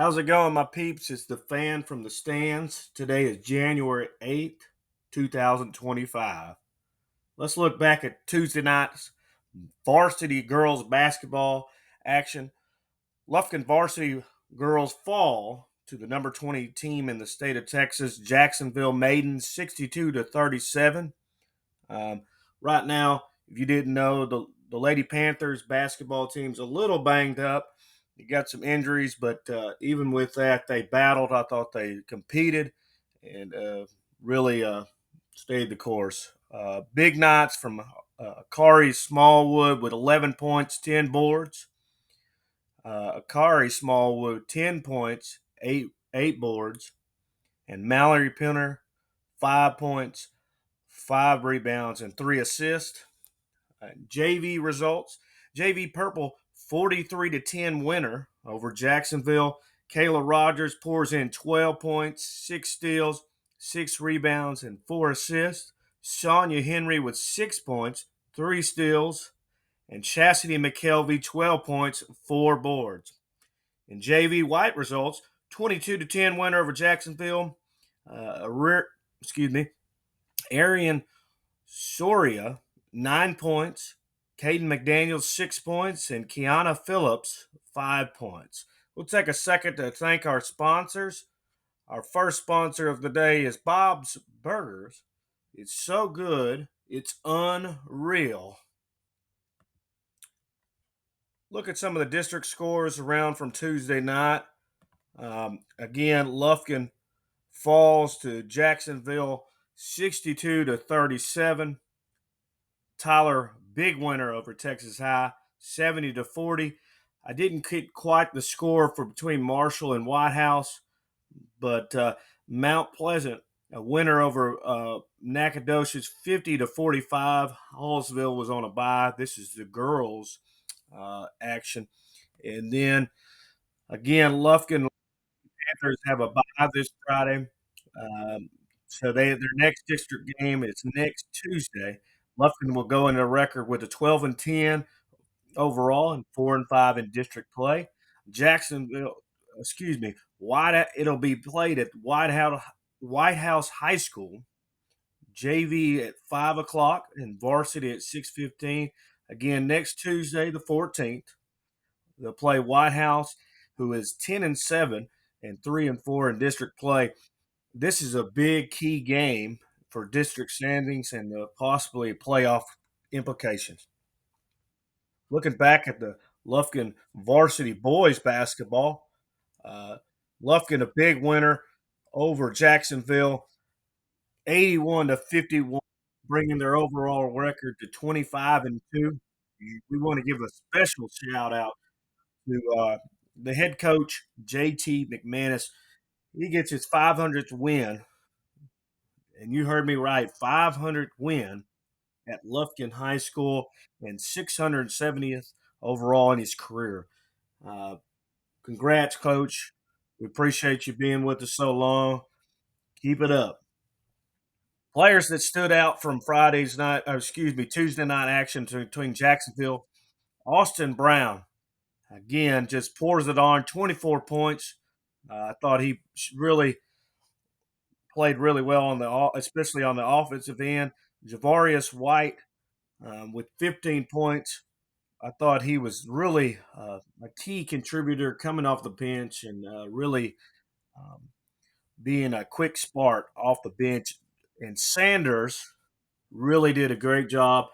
How's it going, my peeps? It's the fan from the stands. Today is January 8th, 2025. Let's look back at Tuesday night's varsity girls basketball action. Lufkin varsity girls fall to the number 20 team in the state of Texas, Jacksonville Maidens, 62 to 37. Um, right now, if you didn't know, the Lady Panthers basketball team's a little banged up. You got some injuries, but even with that, they battled. I thought they competed and really stayed the course. Big nights from Akari Smallwood with 11 points, 10 boards. Akari Smallwood, 10 points, eight boards. And Mallory Pinner, 5 points, 5 rebounds, and 3 assists. JV results: JV Purple 43 to 10 winner over Jacksonville. Kayla Rogers pours in 12 points, 6 steals, 6 rebounds, and 4 assists. Sonia Henry with 6 points, 3 steals, and Chastity McKelvey 12 points, 4 boards. In JV White results: 22 to 10 winner over Jacksonville. Excuse me, Arian Soria, 9 points. Caden McDaniels, 6 points. And Kiana Phillips, 5 points. We'll take a second to thank our sponsors. Our first sponsor of the day is Bob's Burgers. It's so good, it's unreal. Look at some of the district scores around from Tuesday night. Again, Lufkin falls to Jacksonville 62 to 37. Tyler, big winner over Texas High, 70 to 40. I didn't get quite the score for between Marshall and White House, but Mount Pleasant, a winner over Nacogdoches, 50 to 45. Hallsville was on a bye. This is the girls' action. And then again, Lufkin Panthers have a bye this Friday. So their next district game is next Tuesday. Lufkin will go into record with a 12-10 overall and 4-5 in district play. Jacksonville, excuse me, it'll be played at White House High School. JV at 5 o'clock and varsity at 6:15. Again, next Tuesday, the 14th, they'll play White House, who is 10-7 and 3-4 in district play. This is a big key game for district standings and possibly playoff implications. Looking back at the Lufkin varsity boys basketball, uh, Lufkin a big winner over Jacksonville, 81 to 51, bringing their overall record to 25-2. We want to give a special shout out to the head coach JT McManus. He gets his 500th win, and you heard me right, 500th win at Lufkin High School and 670th overall in his career. Uh, Congrats, Coach. We appreciate you being with us so long. Keep it up. Players that stood out from Tuesday night action between Jacksonville, Austin Brown, again, just pours it on, 24 points. I thought he really played really well especially on the offensive end. Javarius White with 15 points. I thought he was really a key contributor coming off the bench and really um, being a quick spark off the bench. And Sanders really did a great job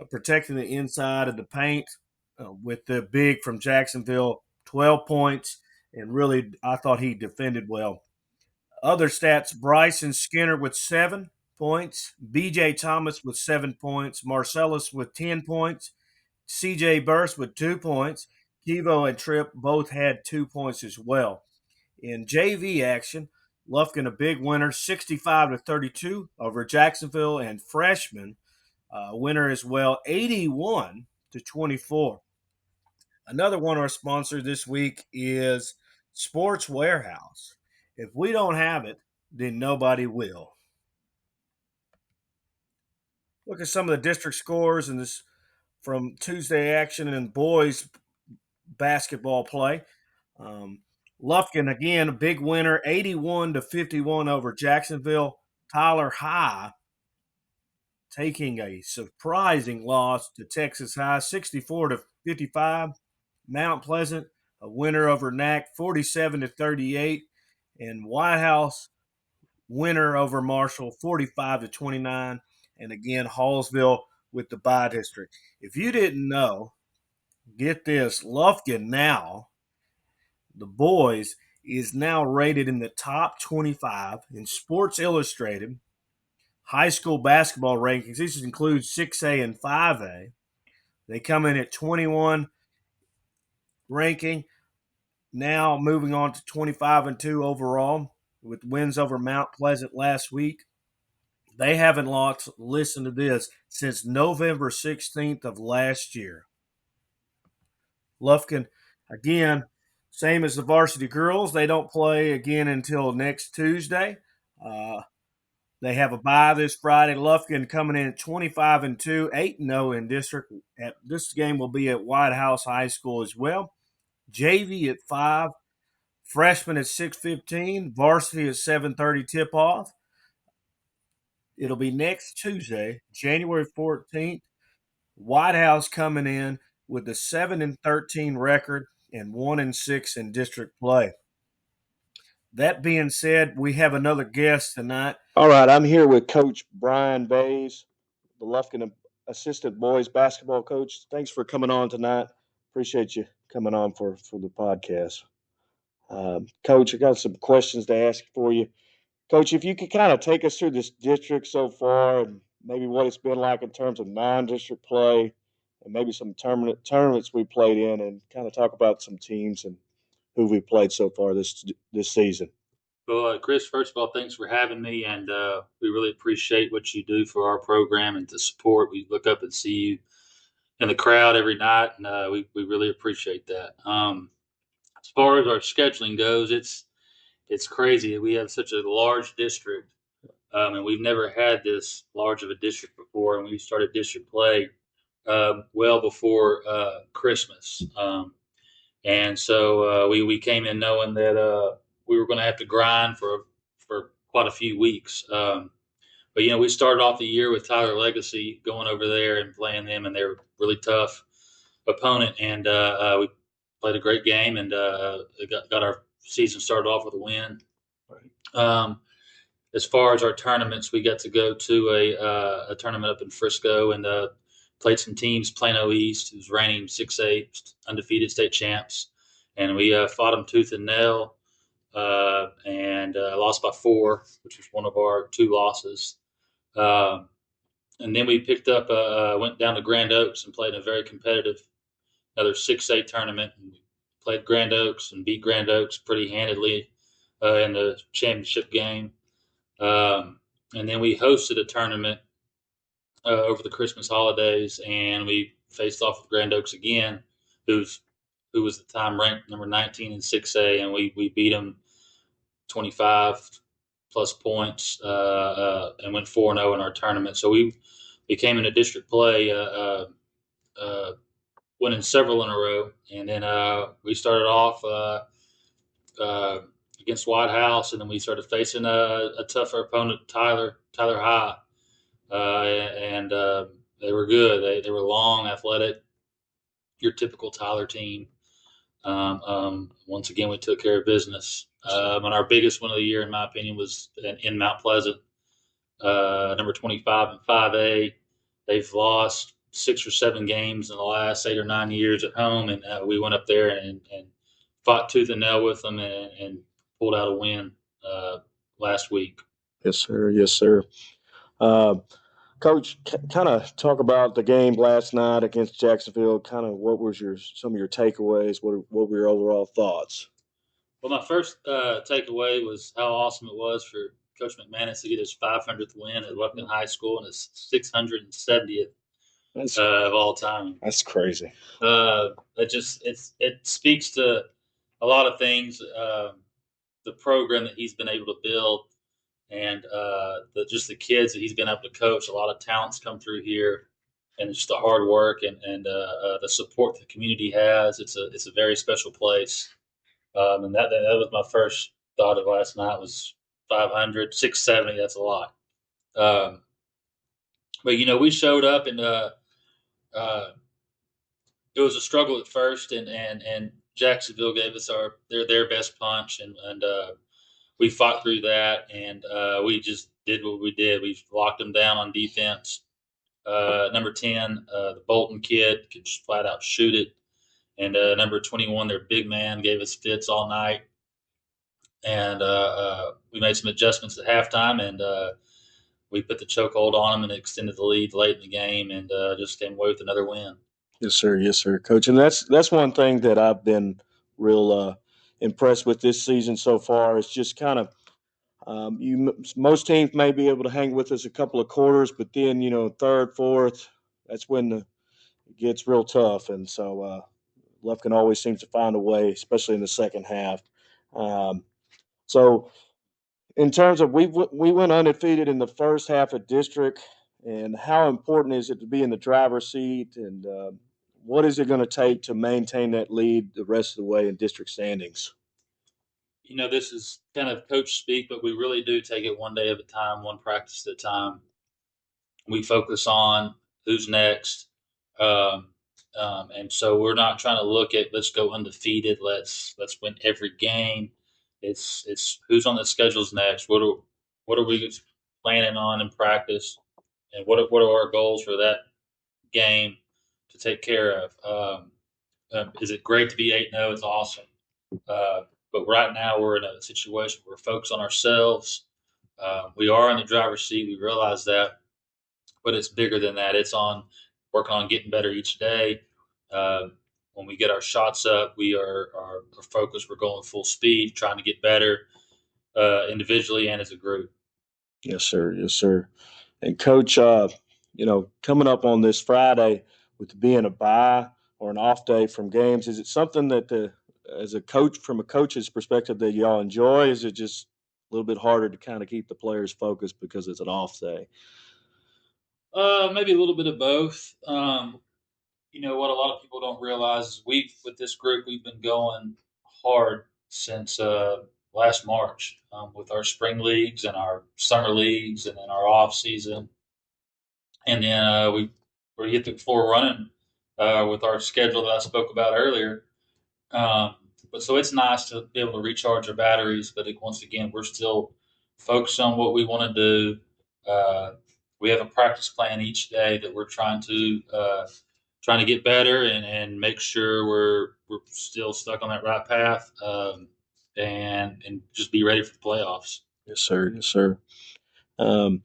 protecting the inside of the paint with the big from Jacksonville, 12 points. And really, I thought he defended well. Other stats: Bryson Skinner with 7 points, BJ Thomas with 7 points, Marcellus with 10 points, CJ Burst with 2 points. Kivo and Tripp both had 2 points as well. In JV action, Lufkin a big winner, 65 to 32 over Jacksonville, and freshman winner as well, 81 to 24. Another one of our sponsors this week is Sports Warehouse. If we don't have it, then nobody will. Look at some of the district scores in this from Tuesday action and boys basketball play. Um, Lufkin again, a big winner, 81-51 over Jacksonville. Tyler High taking a surprising loss to Texas High, 64-55. Mount Pleasant, a winner over NAC, 47-38. And White House, winner over Marshall, 45-29. And again, Hallsville with the bye district. If you didn't know, get this, Lufkin now, the boys, is now rated in the top 25 in Sports Illustrated high school basketball rankings. These include 6A and 5A. They come in at 21 ranking. Now moving on to 25-2 overall with wins over Mount Pleasant last week. They haven't lost, listen to this, since November 16th of last year. Lufkin, again, same as the varsity girls. They don't play again until next Tuesday. They have a bye this Friday. Lufkin coming in at 25-2, 8-0 in district. This game will be at White House High School as well. JV at 5, freshman at 6:15, varsity at 7:30 tip off. It'll be next Tuesday, January 14th. White House coming in with a 7-13 record and 1-6 in district play. That being said, we have another guest tonight. All right, I'm here with Coach Brian Bays, the Lufkin assistant boys basketball coach. Thanks for coming on tonight. Appreciate you coming on for the podcast. Coach, I got some questions to ask for you. Coach, if you could kind of take us through this district so far and maybe what it's been like in terms of non-district play and maybe some tournaments we played in and kind of talk about some teams and who we played so far this season. Well, Chris, first of all, thanks for having me, and we really appreciate what you do for our program and the support. We look up and see you in the crowd every night, and we really appreciate that. As far as our scheduling goes, it's crazy. We have such a large district, and we've never had this large of a district before, and we started district play well before Christmas. And so we came in knowing that we were going to have to grind for quite a few weeks. But we started off the year with Tyler Legacy going over there and playing them, and they're a really tough opponent. And we played a great game and got our season started off with a win. As far as our tournaments, we got to go to a tournament up in Frisco and played some teams. Plano East, who's reigning 6A undefeated state champs, and we fought them tooth and nail. And lost by 4, which was one of our 2 losses. And then we picked up, went down to Grand Oaks and played a very competitive, another 6A tournament. And we played Grand Oaks and beat Grand Oaks pretty handedly in the championship game. And then we hosted a tournament over the Christmas holidays, and we faced off with Grand Oaks again, who was at the time ranked number 19 in 6A, and we beat them 25 plus points and went 4-0 in our tournament. So we came into district play, winning several in a row. And then we started off against White House, and then we started facing a tougher opponent, Tyler High. And they were good. They were long, athletic, your typical Tyler team. Once again, we took care of business. And our biggest one of the year, in my opinion, was in Mount Pleasant, number 25 in 5A. They've lost 6 or 7 games in the last 8 or 9 years at home, and we went up there and fought tooth and nail with them and pulled out a win last week. Yes, sir. Yes, sir. Coach, kind of talk about the game last night against Jacksonville. Kind of what was some of your takeaways? What were your overall thoughts? Well, my first takeaway was how awesome it was for Coach McManus to get his 500th win at Lufkin High School and his 670th of all time. That's crazy. It speaks to a lot of things. The program that he's been able to build, and just the kids that he's been able to coach. A lot of talents come through here, and just the hard work and the support the community has. It's a very special place. And that was my first thought of last night was 500, 670. That's a lot. Um, but we showed up and uh, it was a struggle at first, and Jacksonville gave us their best punch, and we fought through that, and we just did what we did. We locked them down on defense. Number 10, the Bolton kid, could just flat out shoot it. And number 21, their big man, gave us fits all night. And we made some adjustments at halftime, and we put the chokehold on them and extended the lead late in the game, and just came away with another win. Yes, sir, Coach. And that's one thing that I've been real impressed with this season so far. It's just kind of most teams may be able to hang with us a couple of quarters, but then third, fourth, that's when it gets real tough. And so Lufkin always seems to find a way, especially in the second half. Um, so in terms of we went undefeated in the first half of district, and how important is it to be in the driver's seat, and what is it going to take to maintain that lead the rest of the way in district standings? This is kind of coach speak, but we really do take it one day at a time, one practice at a time. We focus on who's next. Um, and so we're not trying to look at let's go undefeated. Let's win every game. It's who's on the schedules next. What are we planning on in practice, and what are our goals for that game to take care of? Is it great to be 8-0? It's awesome. But right now we're in a situation where we're focused on ourselves. We are in the driver's seat. We realize that, but it's bigger than that. It's on working on getting better each day. When we get our shots up, we are focused. We're going full speed, trying to get better individually and as a group. Yes, sir. Yes, sir. And Coach, coming up on this Friday with being a bye or an off day from games, is it something that as a coach, from a coach's perspective, that y'all enjoy? Is it just a little bit harder to kind of keep the players focused because it's an off day? Maybe a little bit of both. What a lot of people don't realize is with this group, we've been going hard since last March with our spring leagues and our summer leagues and then our off season, and then we hit the floor running with our schedule that I spoke about earlier. But so it's nice to be able to recharge our batteries. But once again, we're still focused on what we want to do. We have a practice plan each day that we're trying to get better and make sure we're still stuck on that right path, and just be ready for the playoffs. Yes, sir. Yes, sir. Um,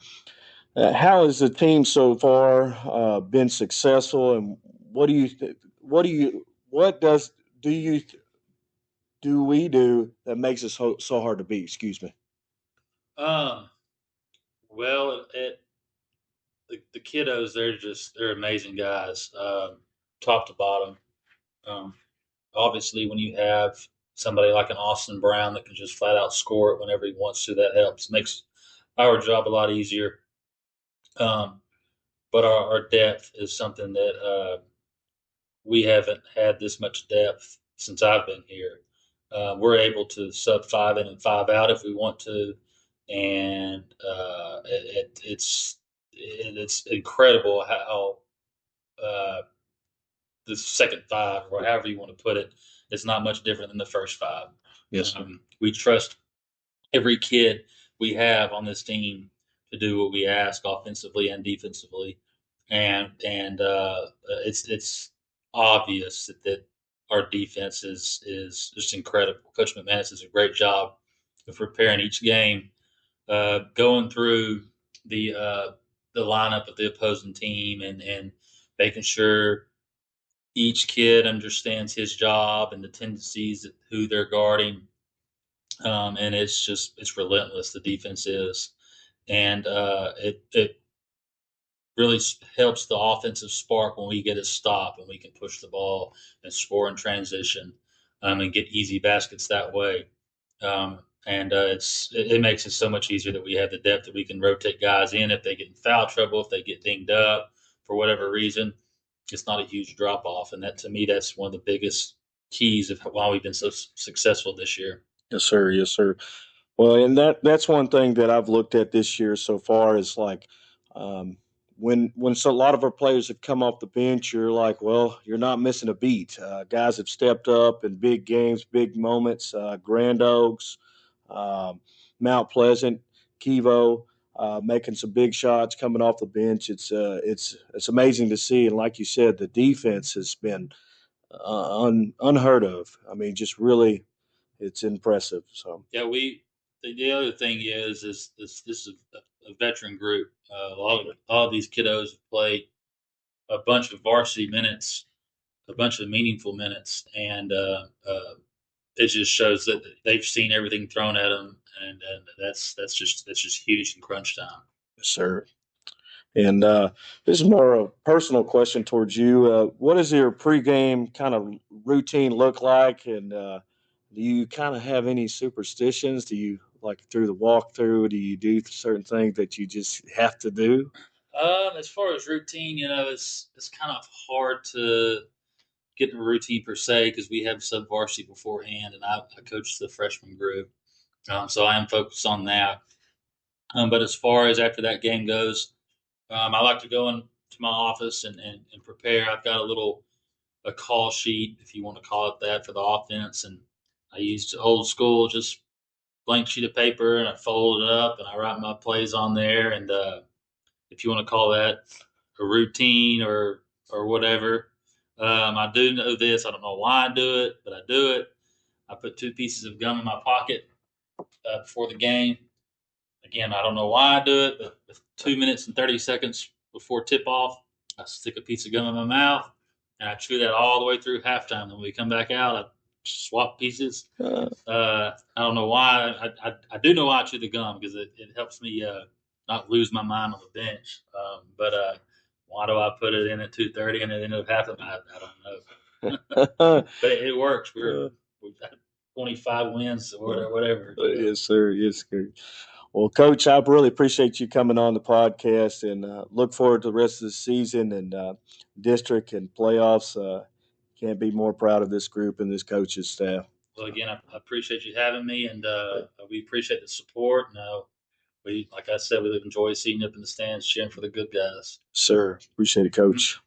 how has the team so far been successful, and what do you what do you what does do you do we do that makes us so hard to beat? Excuse me. Um, well, the kiddos, they're amazing guys, top to bottom. Um, Obviously, when you have somebody like an Austin Brown that can just flat out score it whenever he wants to, that helps. Makes our job a lot easier. Um, but our depth is something that we haven't had this much depth since I've been here. We're able to sub 5 in and 5 out if we want to, and it's incredible how the second five, or however you want to put it, is not much different than the first five. Yes. We trust every kid we have on this team to do what we ask offensively and defensively, and it's obvious that our defense is just incredible. Coach McManus does a great job of preparing each game, going through the lineup of the opposing team and making sure each kid understands his job and the tendencies of who they're guarding. And it's relentless. The defense is, and it really helps the offensive spark when we get a stop and we can push the ball and score in transition, and get easy baskets that way. And it makes it so much easier that we have the depth that we can rotate guys in if they get in foul trouble, if they get dinged up for whatever reason. It's not a huge drop off, and that to me that's one of the biggest keys of why we've been so successful this year. Yes, sir. Yes, sir. Well, and that's one thing that I've looked at this year so far is like um, when a lot of our players have come off the bench, you're like, well, you're not missing a beat. Guys have stepped up in big games, big moments. Grand Oaks, um, Mount Pleasant, Kivo, making some big shots coming off the bench. It's amazing to see, and like you said, the defense has been unheard of. I mean, just really, it's impressive. So Yeah, the other thing is this is a veteran group. A lot of these kiddos have played a bunch of varsity minutes, a bunch of meaningful minutes, and it just shows that they've seen everything thrown at them, and that's just huge in crunch time. yes, sir. And this is more a personal question towards you. What does your pregame kind of routine look like? And do you kind of have any superstitions? Do you like through the walkthrough? Do you do certain things that you just have to do? As far as routine, it's kind of hard to get in a routine per se because we have sub varsity beforehand, and I coach the freshman group, so I am focused on that. But as far as after that game goes, I like to go into my office and prepare. I've got a call sheet, if you want to call it that, for the offense, and I used old school, just blank sheet of paper, and I fold it up and I write my plays on there. And if you want to call that a routine or whatever, I do know this. I don't know why I do it, but I do it. I put 2 pieces of gum in my pocket before the game. Again, I don't know why I do it, but 2 minutes and 30 seconds before tip off, I stick a piece of gum in my mouth and I chew that all the way through halftime. Then when we come back out, I swap pieces. I don't know why. I do know why I chew the gum because it helps me not lose my mind on the bench. But why do I put it in at 2:30 and at the end of halftime? I don't know. But it works. We've got 25 wins or whatever. Yes, sir. Yes, sir. Well, Coach, I really appreciate you coming on the podcast and look forward to the rest of the season and district and playoffs. Can't be more proud of this group and this coach's staff. Well, again, I appreciate you having me, and we appreciate the support. And like I said, we enjoy seeing you up in the stands cheering for the good guys. Sir, appreciate it, Coach.